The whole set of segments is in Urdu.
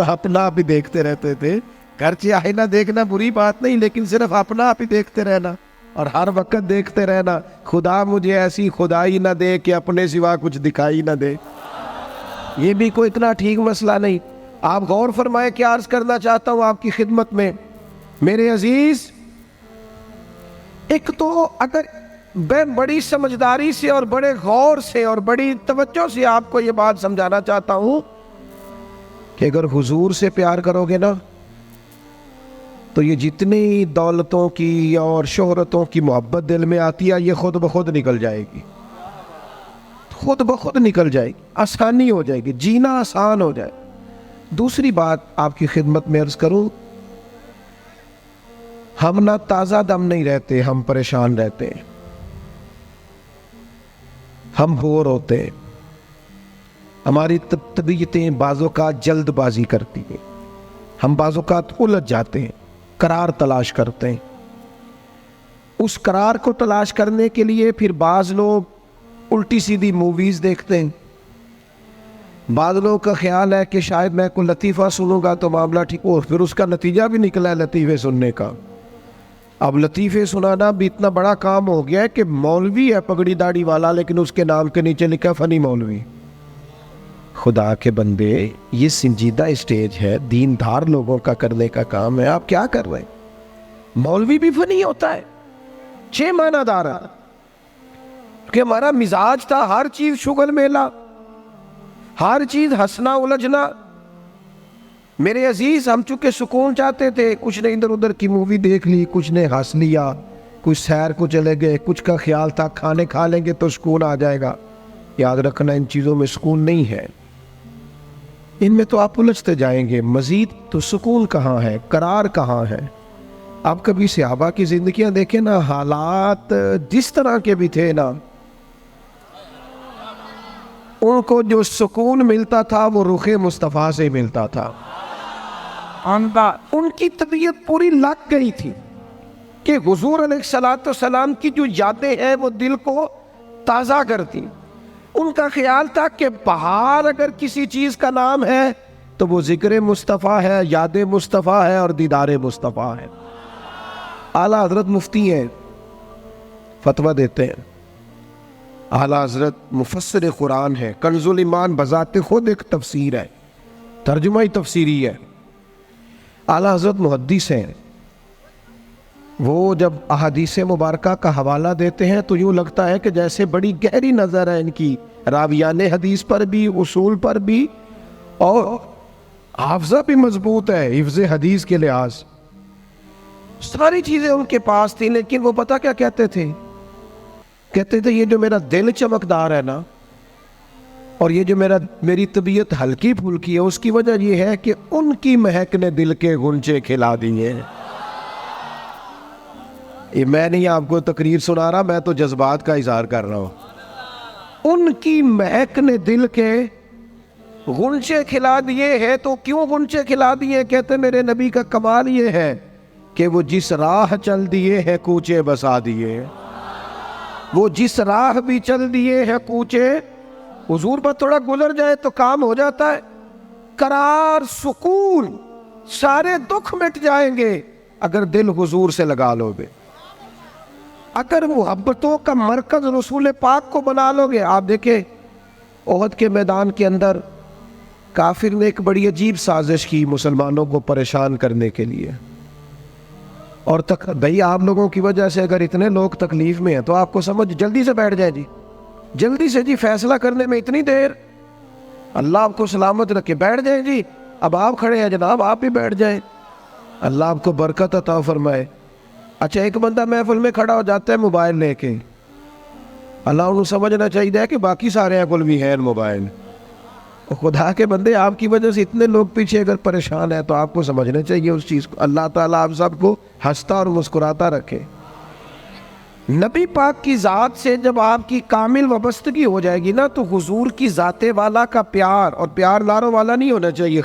اپنا آپ ہی دیکھتے رہتے تھے. گرچہ آئینہ دیکھنا بری بات نہیں، لیکن صرف اپنا آپ ہی دیکھتے رہنا اور ہر وقت دیکھتے رہنا خدا مجھے ایسی خدائی نہ دے کہ اپنے سوا کچھ دکھائی نہ دے. یہ بھی کوئی اتنا ٹھیک مسئلہ نہیں. آپ غور فرمائے کیا عرض کرنا چاہتا ہوں آپ کی خدمت میں میرے عزیز. ایک تو اگر میں بڑی سمجھداری سے اور بڑے غور سے اور بڑی توجہ سے آپ کو یہ بات سمجھانا چاہتا ہوں کہ اگر حضور سے پیار کرو گے نا تو یہ جتنی دولتوں کی اور شہرتوں کی محبت دل میں آتی ہے یہ خود بخود نکل جائے گی، خود بخود نکل جائے گی، آسانی ہو جائے گی، جینا آسان ہو جائے. دوسری بات آپ کی خدمت میں عرض کروں، ہم نہ تازہ دم نہیں رہتے، ہم پریشان رہتے ہیں، ہم بور ہوتے ہیں، ہماری طبیعتیں بعض اوقات جلد بازی کرتی ہیں، ہم بعض اوقات الجھ جاتے ہیں، قرار تلاش کرتے ہیں. اس قرار کو تلاش کرنے کے لیے پھر بعض لوگ الٹی سیدھی موویز دیکھتے ہیں. بعض لوگوں کا خیال ہے کہ شاید میں کوئی لطیفہ سنوں گا تو معاملہ ٹھیک ہو، پھر اس کا نتیجہ بھی نکلا ہے لطیفے سننے کا. اب لطیفے سنانا بھی اتنا بڑا کام ہو گیا ہے کہ مولوی ہے پگڑی داڑھی والا لیکن اس کے نام کے نیچے لکھا فنی مولوی. خدا کے بندے یہ سنجیدہ اسٹیج ہے، دیندار لوگوں کا کرنے کا کام ہے، آپ کیا کر رہے ہیں؟ مولوی بھی فنی ہوتا ہے، 6 معنی دار ہے کہ ہمارا مزاج تھا ہر چیز شغل میلہ، ہر چیز ہنسنا الجھنا. میرے عزیز ہم چونکہ سکون چاہتے تھے، کچھ نے ادھر ادھر کی مووی دیکھ لی، کچھ نے ہنس لیا، کچھ سیر کو چلے گئے، کچھ کا خیال تھا کھانے کھا لیں گے تو سکون آ جائے گا. یاد رکھنا ان چیزوں میں سکون نہیں ہے، ان میں تو آپ الجھتے جائیں گے. مزید تو سکون کہاں ہے، قرار کہاں ہے؟ آپ کبھی صحابہ کی زندگیاں دیکھیں نا، حالات جس طرح کے بھی تھے نا، ان کو جو سکون ملتا تھا وہ رخ مصطفیٰ سے ملتا تھا. ان کی طبیعت پوری لگ گئی تھی کہ حضور علیہ السلام کی جو یادیں ہیں وہ دل کو تازہ کرتی. ان کا خیال تھا کہ بہار اگر کسی چیز کا نام ہے تو وہ ذکر مصطفیٰ ہے، یاد مصطفیٰ ہے اور دیدار مصطفیٰ ہے. اعلیٰ حضرت مفتی ہیں، فتویٰ دیتے ہیں. اعلیٰ حضرت مفسر قرآن ہے، کنز الایمان بذات خود ایک تفسیر ہے، ترجمہ ہی تفسیری ہے. اعلیٰ حضرت محدث ہیں. وہ جب احادیث مبارکہ کا حوالہ دیتے ہیں تو یوں لگتا ہے کہ جیسے بڑی گہری نظر ہے ان کی، راویان حدیث پر بھی، اصول پر بھی، اور حافظہ بھی مضبوط ہے حفظ حدیث کے لحاظ. ساری چیزیں ان کے پاس تھیں، لیکن وہ پتہ کیا کہتے تھے؟ کہتے تھے یہ جو میرا دل چمکدار ہے نا، اور یہ جو میری طبیعت ہلکی پھلکی ہے، اس کی وجہ یہ ہے کہ ان کی مہک نے دل کے غنچے کھلا دیے. یہ میں نہیں آپ کو تقریر سنا رہا، میں تو جذبات کا اظہار کر رہا ہوں. ان کی مہک نے دل کے غنچے کھلا دیے ہیں. تو کیوں غنچے کھلا دیے؟ کہتے میرے نبی کا کمال یہ ہے کہ وہ جس راہ چل دیے ہیں کوچے بسا دیے. وہ جس راہ بھی چل دیے ہیں کوچے، حضور پر تھوڑا گزر جائے تو کام ہو جاتا ہے. قرار، سکون، سارے دکھ مٹ جائیں گے اگر دل حضور سے لگا لو گے، اگر محبتوں کا مرکز رسول پاک کو بنا لو گے. آپ دیکھیں احد کے میدان کے اندر کافر نے ایک بڑی عجیب سازش کی مسلمانوں کو پریشان کرنے کے لیے. اور بھئی آپ لوگوں کی وجہ سے اگر اتنے لوگ تکلیف میں ہیں تو آپ کو سمجھ جلدی سے بیٹھ جائیں جی، جلدی سے جی، فیصلہ کرنے میں اتنی دیر، اللہ آپ کو سلامت رکھے، بیٹھ جائیں جی. اب آپ کھڑے ہیں جناب، آپ بھی بیٹھ جائیں، اللہ آپ کو برکت عطا فرمائے. اچھا ایک بندہ محفل میں کھڑا ہو جاتا ہے موبائل لے کے، اللہ انہوں سمجھنا چاہیے کہ باقی سارے اکل بھی ہیں موبائل. خدا کے بندے آپ کی وجہ سے اتنے لوگ پیچھے اگر پریشان ہیں تو آپ کو سمجھنا چاہیے اس چیز کو. اللہ تعالیٰ آپ سب کو ہنستا اور مسکراتا رکھے. نبی پاک کی ذات سے جب آپ کی کامل وابستگی ہو جائے گی نا تو حضور کی ذات والا کا پیار، اور پیار لاروں والا نہیں ہونا چاہیے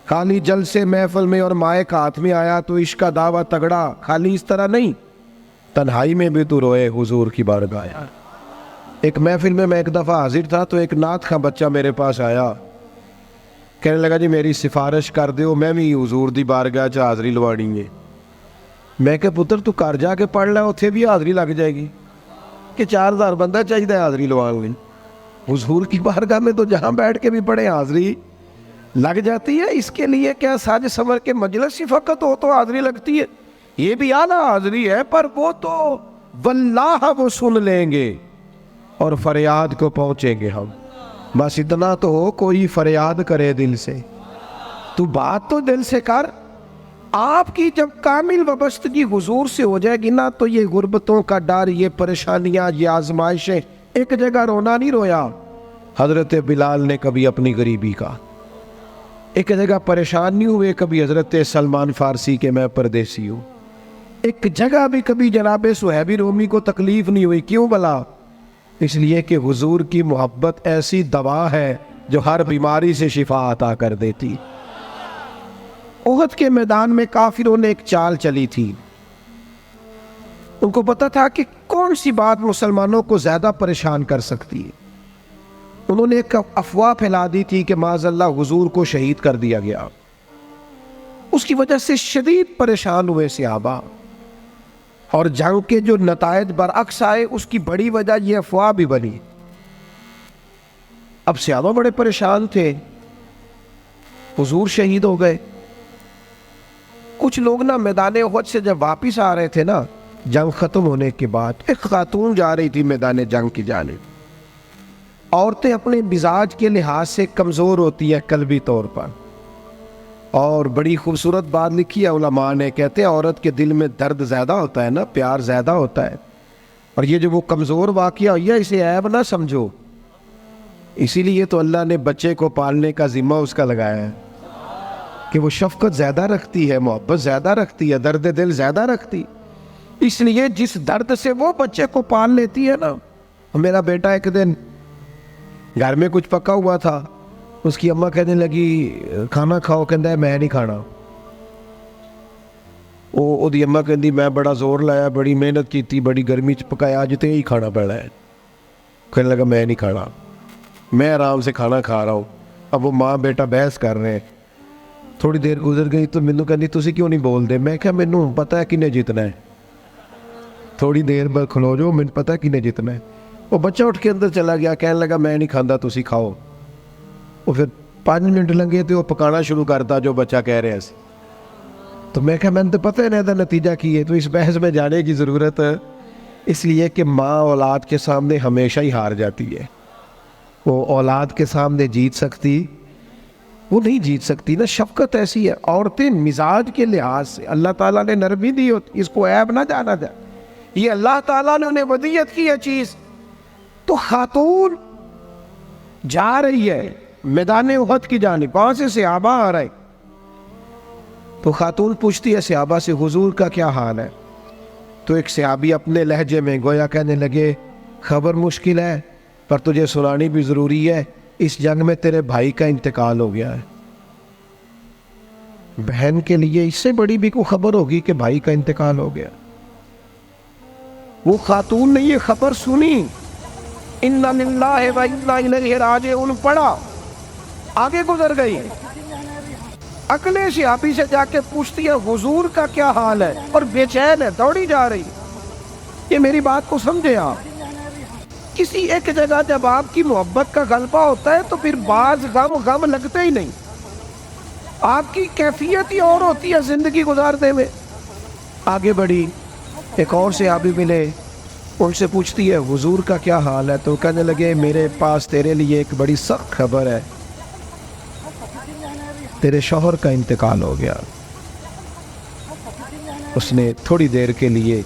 خالی جل سے محفل میں اور مائک ہاتھ میں آیا تو عشق کا دعویٰ تگڑا، خالی اس طرح نہیں. تنہائی میں بھی تو روئے حضور کی بارگاہ. ایک محفل میں ایک دفعہ حاضر تھا تو ایک نعت کا بچہ میرے پاس آیا. کہنے لگا جی میری سفارش کر دیو، میں بھی حضور دی بارگاہ چ حاضری لوانی ہے۔ میں کہ پتر تو گھر جا کے پڑھ لے، اتنے بھی حاضری لگ جائے گی کہ 4000 بندہ چاہیے حاضری لوان گئی۔ حضور کی بارگاہ میں تو جہاں بیٹھ کے بھی پڑھے حاضری لگ جاتی ہے۔ اس کے لیے کیا ساج سمر کے مجلس ہی فقط ہو تو حاضری لگتی ہے؟ یہ بھی اعلیٰ حاضری ہے، پر وہ تو واللہ وہ سن لیں گے اور فریاد کو پہنچیں گے ہم۔ بس اتنا تو ہو، کوئی فریاد کرے دل سے، تو بات تو دل سے کر۔ آپ کی جب کامل وابستگی حضور سے ہو جائے گی نا، تو یہ غربتوں کا ڈر، یہ پریشانیاں، یہ آزمائشیں، ایک جگہ رونا نہیں رویا حضرت بلال نے کبھی اپنی غریبی کا، ایک جگہ پریشان نہیں ہوئے کبھی حضرت سلمان فارسی کے میں پردیسی ہوں، ایک جگہ بھی کبھی جناب صہیب رومی کو تکلیف نہیں ہوئی۔ کیوں بلا؟ اس لیے کہ حضور کی محبت ایسی دوا ہے جو ہر بیماری سے شفا عطا کر دیتی۔ احد کے میدان میں کافروں نے ایک چال چلی تھی، ان کو پتا تھا کہ کون سی بات مسلمانوں کو زیادہ پریشان کر سکتی ہے۔ انہوں نے ایک افواہ پھیلا دی تھی کہ معاذ اللہ حضور کو شہید کر دیا گیا۔ اس کی وجہ سے شدید پریشان ہوئے صحابہ، اور جنگ کے جو نتائج برعکس آئے اس کی بڑی وجہ یہ افواہ بھی بنی۔ اب صحابہ بڑے پریشان تھے، حضور شہید ہو گئے۔ کچھ لوگ نا میدان احد سے جب واپس آ رہے تھے نا، جنگ ختم ہونے کے بعد، ایک خاتون جا رہی تھی میدان جنگ کی جانب۔ عورتیں اپنے مزاج کے لحاظ سے کمزور ہوتی ہیں قلبی طور پر، اور بڑی خوبصورت بات لکھی ہے علماء نے، کہتے ہیں عورت کے دل میں درد زیادہ ہوتا ہے نا، پیار زیادہ ہوتا ہے، اور یہ جو وہ کمزور واقعہ ہوئی ہے اسے عیب نہ سمجھو۔ اسی لیے تو اللہ نے بچے کو پالنے کا ذمہ اس کا لگایا ہے کہ وہ شفقت زیادہ رکھتی ہے، محبت زیادہ رکھتی ہے، درد دل زیادہ رکھتی، اس لیے جس درد سے وہ بچے کو پال لیتی ہے نا۔ میرا بیٹا ایک دن گھر میں کچھ پکا ہوا تھا، اس کی اماں کہنے لگی کھانا کھاؤ، کہندا ہے میں نہیں کھانا۔ وہ دی اماں کہندی میں بڑا زور لایا، بڑی محنت کی، بڑی گرمی چ پکایا، اج تے ہی کھانا پڑا ہے۔ کہنے لگا میں نہیں کھانا، میں آرام سے کھانا کھا رہا ہوں۔ اب وہ ماں بیٹا بحث کر رہے ہیں۔ تھوڑی دیر گزر گئی تو مینوں کہندی تسی کیوں نہیں بول دے؟ میں کہا مینوں پتہ ہے کنے جیتنا ہے، تھوڑی دیر بعد کھلو جو، مینوں پتہ ہے کنے جیتنا ہے۔ وہ بچہ اٹھ کے اندر چلا گیا، کہنے لگا میں نہیں کھاندا، تسی کھاؤ۔ وہ پھر 5 منٹ لنگے تو وہ پکانا شروع کرتا جو بچہ کہہ رہے ہیں۔ تو میں کہا میں تو پتہ ہے نا نتیجہ کی ہے، تو اس بحث میں جانے کی ضرورت ہے؟ اس لیے کہ ماں اولاد کے سامنے ہمیشہ ہی ہار جاتی ہے، وہ اولاد کے سامنے جیت سکتی وہ نہیں جیت سکتی نا۔ شفقت ایسی ہے، عورتیں مزاج کے لحاظ سے اللہ تعالیٰ نے نرمی دی ہوتی، اس کو عیب نہ جانا جائے، یہ اللہ تعالیٰ نے انہیں ودیت کی ہے چیز۔ تو خاتون جا رہی ہے میدان احد کی جانب، وہاں سے صحابہ آ رہے، تو خاتون پوچھتی ہے صحابہ سے حضور کا کیا حال ہے؟ تو ایک صحابی اپنے لہجے میں گویا کہنے لگے خبر مشکل ہے پر تجھے سنانی بھی ضروری ہے، اس جنگ میں تیرے بھائی کا انتقال ہو گیا ہے۔ بہن کے لیے اس سے بڑی بھی کوئی خبر ہوگی کہ بھائی کا انتقال ہو گیا؟ وہ خاتون نے یہ خبر سنی، اِنَّا لِلَّهِ وَإِنَّا إِلَيْهِ رَاجِعُونَ پڑھا، آگے گزر گئی، اگلے صحابی سے جا کے پوچھتی ہے حضور کا کیا حال ہے، اور بے چین ہے، دوڑی جا رہی۔ یہ میری بات کو سمجھے آپ، کسی ایک جگہ جب آپ کی محبت کا غلبہ ہوتا ہے تو پھر بعض غم لگتے ہی نہیں، آپ کی کیفیت ہی اور ہوتی ہے زندگی گزارنے میں۔ آگے بڑھی، ایک اور صحابی ملے، ان سے پوچھتی ہے حضور کا کیا حال ہے، تو کہنے لگے میرے پاس تیرے لیے ایک بڑی سخت خبر ہے، تیرے شوہر کا انتقال ہو گیا۔ اس نے تھوڑی دیر کے لیے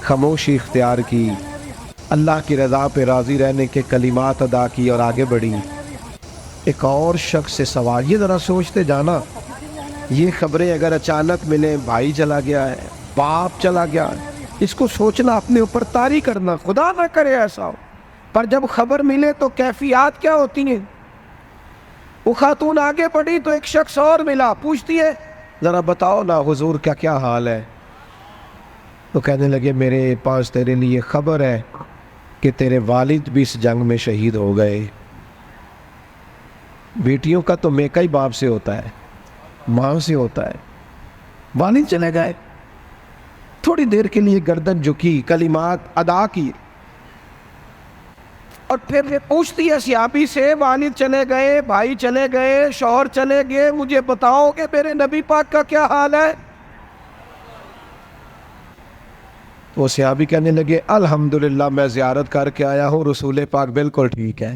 خاموشی اختیار کی، اللہ کی رضا پہ راضی رہنے کے کلمات ادا کی اور آگے بڑھی۔ ایک اور شخص سے سوال، یہ ذرا سوچتے جانا، یہ خبریں اگر اچانک ملیں، بھائی چلا گیا ہے، باپ چلا گیا ہے، اس کو سوچنا، اپنے اوپر طاری کرنا، خدا نہ کرے ایسا ہو، پر جب خبر ملے تو کیفیات کیا ہوتی ہیں۔ وہ خاتون آگے بڑھی تو ایک شخص اور ملا، پوچھتی ہے ذرا بتاؤ نا حضور کا کیا حال ہے؟ تو کہنے لگے میرے پاس تیرے لیے خبر ہے کہ تیرے والد بھی اس جنگ میں شہید ہو گئے۔ بیٹیوں کا تو میکا ہی باپ سے ہوتا ہے، ماں سے ہوتا ہے۔ والد چلے گئے، تھوڑی دیر کے لیے گردن جھکی، کلمات ادا کی، اور پھر یہ پوچھتی ہے صحابی سے، والد چلے گئے، بھائی چلے گئے، شوہر چلے گئے، مجھے بتاؤ کہ میرے نبی پاک کا کیا حال ہے؟ وہ صحابی کہنے لگے الحمدللہ میں زیارت کر کے آیا ہوں، رسول پاک بالکل ٹھیک ہے۔